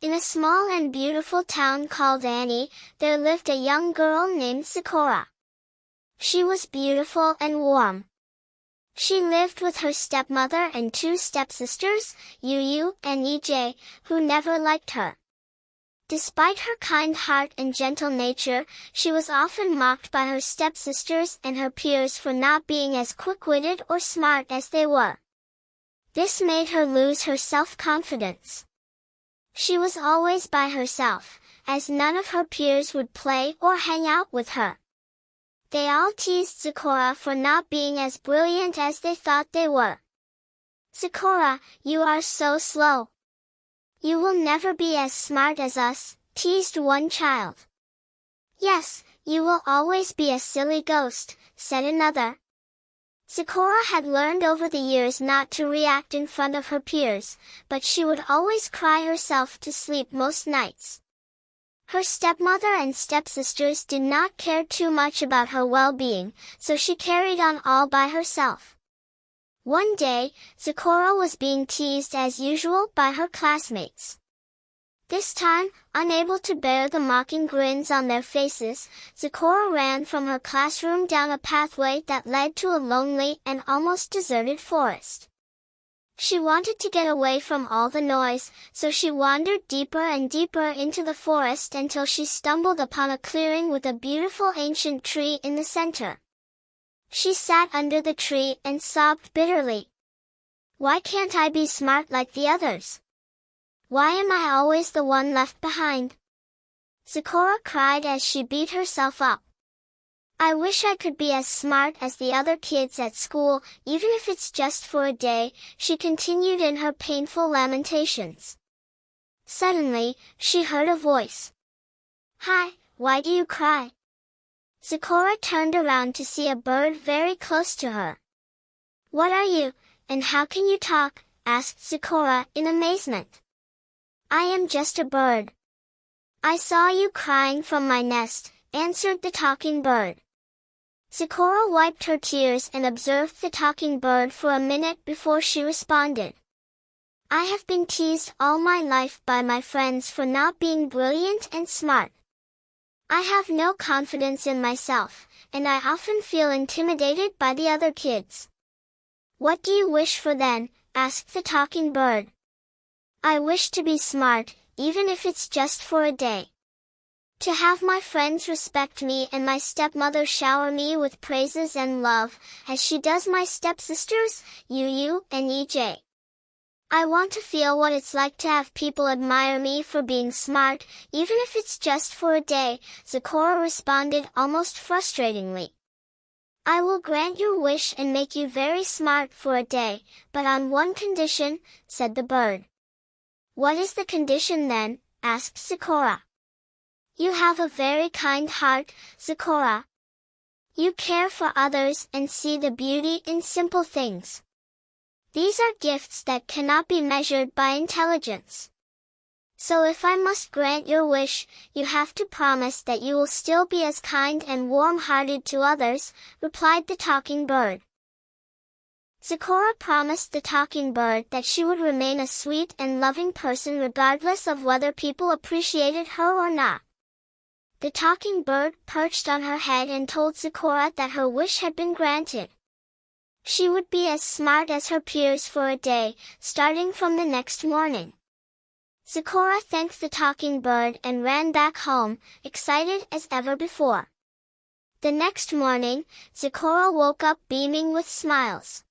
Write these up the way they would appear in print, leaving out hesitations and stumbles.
In a small and beautiful town called Annie, there lived a young girl named Zikora. She was beautiful and warm. She lived with her stepmother and two stepsisters, Yu and Ej, who never liked her. Despite her kind heart and gentle nature, she was often mocked by her stepsisters and her peers for not being as quick-witted or smart as they were. This made her lose her self-confidence. She was always by herself, as none of her peers would play or hang out with her. They all teased Zikora for not being as brilliant as they thought they were. "Zikora, you are so slow. You will never be as smart as us," teased one child. "Yes, you will always be a silly ghost," said another. Zikora had learned over the years not to react in front of her peers, but she would always cry herself to sleep most nights. Her stepmother and stepsisters did not care too much about her well-being, so she carried on all by herself. One day, Zikora was being teased as usual by her classmates. This time, unable to bear the mocking grins on their faces, Zikora ran from her classroom down a pathway that led to a lonely and almost deserted forest. She wanted to get away from all the noise, so she wandered deeper and deeper into the forest until she stumbled upon a clearing with a beautiful ancient tree in the center. She sat under the tree and sobbed bitterly. "Why can't I be smart like the others? Why am I always the one left behind?" Zikora cried as she beat herself up. "I wish I could be as smart as the other kids at school, even if it's just for a day," she continued in her painful lamentations. Suddenly, she heard a voice. "Hi, why do you cry?" Zikora turned around to see a bird very close to her. "What are you, and how can you talk?" asked Zikora in amazement. "I am just a bird." "I saw you crying from my nest," answered the talking bird. Zikora wiped her tears and observed the talking bird for a minute before she responded. "I have been teased all my life by my friends for not being brilliant and smart. I have no confidence in myself, and I often feel intimidated by the other kids." "What do you wish for then?" asked the talking bird. "I wish to be smart, even if it's just for a day. To have my friends respect me and my stepmother shower me with praises and love, as she does my stepsisters, Yu and Ej. I want to feel what it's like to have people admire me for being smart, even if it's just for a day," Zikora responded almost frustratingly. "I will grant your wish and make you very smart for a day, but on one condition," said the bird. "What is the condition then?" asked Zikora. "You have a very kind heart, Zikora. You care for others and see the beauty in simple things. These are gifts that cannot be measured by intelligence. So if I must grant your wish, you have to promise that you will still be as kind and warm-hearted to others," replied the talking bird. Zikora promised the talking bird that she would remain a sweet and loving person regardless of whether people appreciated her or not. The talking bird perched on her head and told Zikora that her wish had been granted. She would be as smart as her peers for a day, starting from the next morning. Zikora thanked the talking bird and ran back home, excited as ever before. The next morning, Zikora woke up beaming with smiles.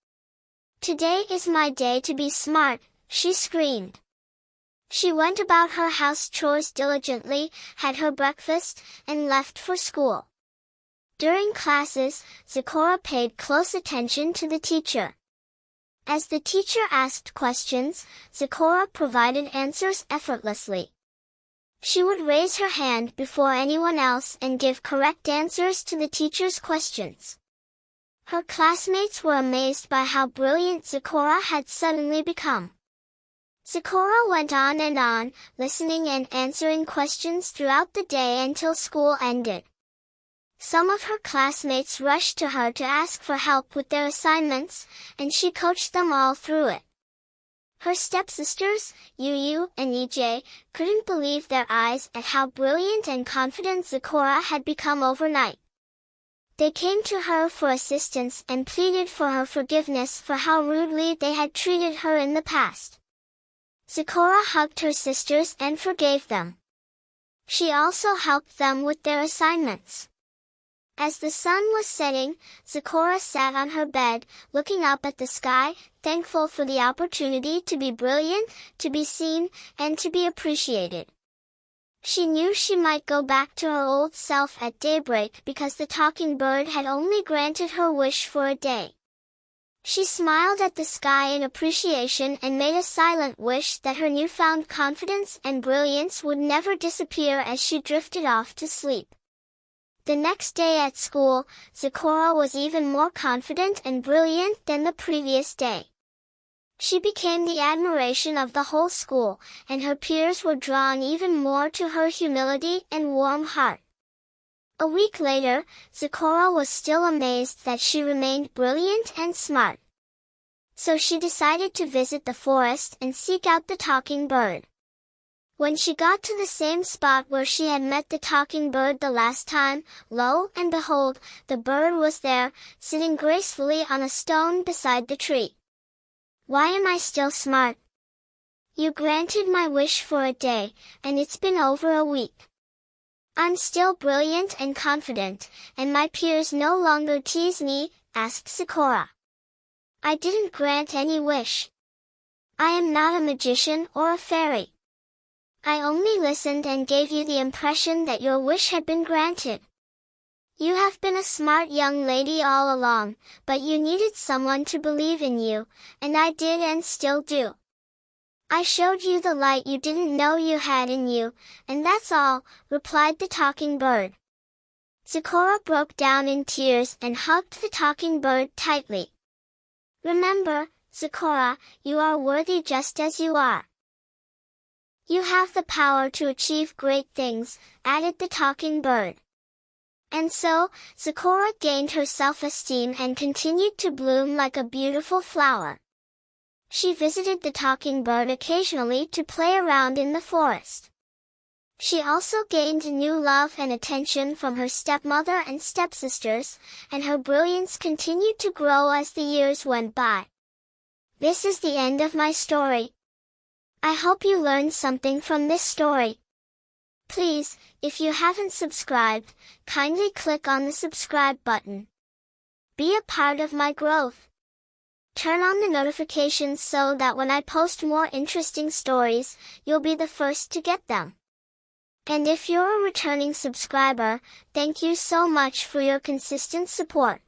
"Today is my day to be smart," she screamed. She went about her house chores diligently, had her breakfast, and left for school. During classes, Zikora paid close attention to the teacher. As the teacher asked questions, Zikora provided answers effortlessly. She would raise her hand before anyone else and give correct answers to the teacher's questions. Her classmates were amazed by how brilliant Zikora had suddenly become. Zikora went on and on, listening and answering questions throughout the day until school ended. Some of her classmates rushed to her to ask for help with their assignments, and she coached them all through it. Her stepsisters, Yu and EJ, couldn't believe their eyes at how brilliant and confident Zikora had become overnight. They came to her for assistance and pleaded for her forgiveness for how rudely they had treated her in the past. Zikora hugged her sisters and forgave them. She also helped them with their assignments. As the sun was setting, Zikora sat on her bed, looking up at the sky, thankful for the opportunity to be brilliant, to be seen, and to be appreciated. She knew she might go back to her old self at daybreak because the talking bird had only granted her wish for a day. She smiled at the sky in appreciation and made a silent wish that her newfound confidence and brilliance would never disappear as she drifted off to sleep. The next day at school, Zikora was even more confident and brilliant than the previous day. She became the admiration of the whole school, and her peers were drawn even more to her humility and warm heart. A week later, Zikora was still amazed that she remained brilliant and smart. So she decided to visit the forest and seek out the talking bird. When she got to the same spot where she had met the talking bird the last time, lo and behold, the bird was there, sitting gracefully on a stone beside the tree. "Why am I still smart? You granted my wish for a day, and it's been over a week. I'm still brilliant and confident, and my peers no longer tease me," asked Zikora. "I didn't grant any wish. I am not a magician or a fairy. I only listened and gave you the impression that your wish had been granted. You have been a smart young lady all along, but you needed someone to believe in you, and I did and still do. I showed you the light you didn't know you had in you, and that's all," replied the talking bird. Zikora broke down in tears and hugged the talking bird tightly. "Remember, Zikora, you are worthy just as you are. You have the power to achieve great things," added the talking bird. And so, Zikora gained her self-esteem and continued to bloom like a beautiful flower. She visited the talking bird occasionally to play around in the forest. She also gained new love and attention from her stepmother and stepsisters, and her brilliance continued to grow as the years went by. This is the end of my story. I hope you learned something from this story. Please, if you haven't subscribed, kindly click on the subscribe button. Be a part of my growth. Turn on the notifications so that when I post more interesting stories, you'll be the first to get them. And if you're a returning subscriber, thank you so much for your consistent support.